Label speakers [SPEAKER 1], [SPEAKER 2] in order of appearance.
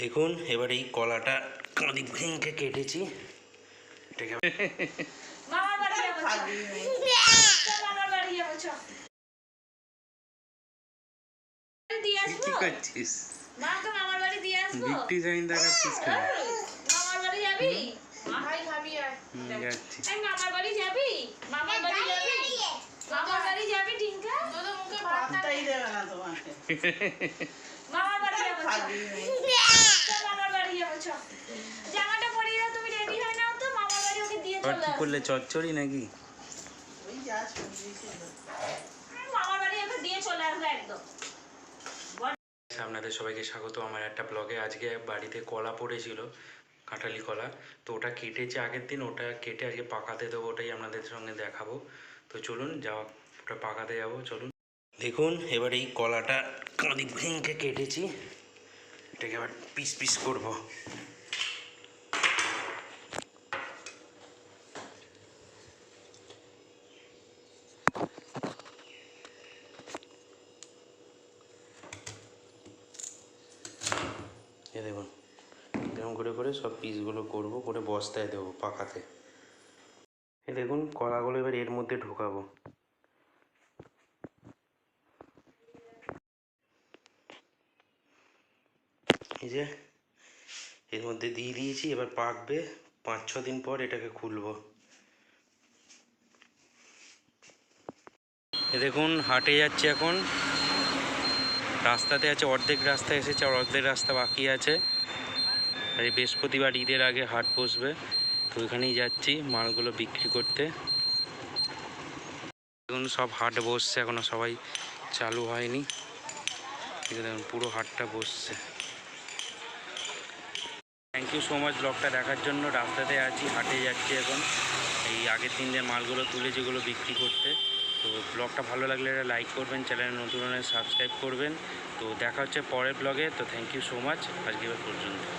[SPEAKER 1] দেখুন এবার এই কলাটা কাঁদি ভেঙে কেটেছি, এটাকে
[SPEAKER 2] মামার বাড়ি যাবো মামার বাড়ি যাবো দিয়ে আসবো।
[SPEAKER 1] কি করছিস?
[SPEAKER 2] মা তো মামার বাড়ি দিয়ে আসবো।
[SPEAKER 1] বিক্রি জাইন দেখাচ্ছিস কেন?
[SPEAKER 2] মামার বাড়ি যাবি? ভাই খাবি আয়।
[SPEAKER 1] যাচ্ছি।
[SPEAKER 2] এই মামার বাড়ি যাবি? মামার বাড়ি যাবি? মামার বাড়ি যাবি টিঙ্কা? তোর মুখে ভাতটাই দেবে না তোমাকে। মামার বাড়ি যাবো মামার বাড়ি যাবো জামাটা পরিয়ে দাও, তুমি রেডি হয়ে নাও তো, মামার বাড়ি ওকে দিয়ে চলে
[SPEAKER 1] কি করলে চচ্চড়ি নাকি?
[SPEAKER 2] ওই যা সবজি ছিল মামার বাড়ি ওকে দিয়ে চলে আসবে একদম।
[SPEAKER 1] আপনাদের সবাইকে স্বাগত আমার একটা ব্লগে। আজকে বাড়িতে কলা পড়েছিল, কাঁঠালি কলা, তো ওটা কেটেছে আগের দিন, ওটা কেটে আজকে পাকাতে দেবো, ওটাই আপনাদের সঙ্গে দেখাবো। তো চলুন যাওয়া, ওটা পাকাতে যাবো, চলুন। দেখুন এবার এই কলাটা কাঁদি ভেঙে কেটেছি, এটাকে আবার পিস পিস করবো। এ দেখুন এরকম করে করে সব পিসগুলো করবো, করে বস্তায় দেবো পাকাতে। এ দেখুন কলাগুলো এবার এর মধ্যে ঢোকাবো। এই যে এর মধ্যে দিয়ে দিয়েছি, এবার পাকবে, 5-6 দিন পর এটাকে খুলবো। এ দেখুন হাটে যাচ্ছে এখন, রাস্তাতে আছে, অর্ধেক রাস্তা এসেছে আর অর্ধেক রাস্তা বাকি আছে। আর এই বৃহস্পতিবার ঈদের আগে হাট বসবে, তো ওইখানেই যাচ্ছি মালগুলো বিক্রি করতে। দেখুন সব হাট বসছে, এখনো সবাই চালু হয়নি, দেখুন পুরো হাটটা বসছে। থ্যাংক ইউ সো মাচ ব্লগটা দেখার জন্য। রাস্তাতে আছি, হাটে যাচ্ছি এখন, এই আগের দিন যে মালগুলো তুলে যেগুলো বিক্রি করতে। তো ব্লগটা ভালো লাগলে লাইক করবেন, চ্যানেলে নতুন হলে সাবস্ক্রাইব করবেন। তো দেখা হচ্ছে পরের ব্লগে। তো থ্যাংক ইউ সো মাচ, আজকে পর্যন্ত।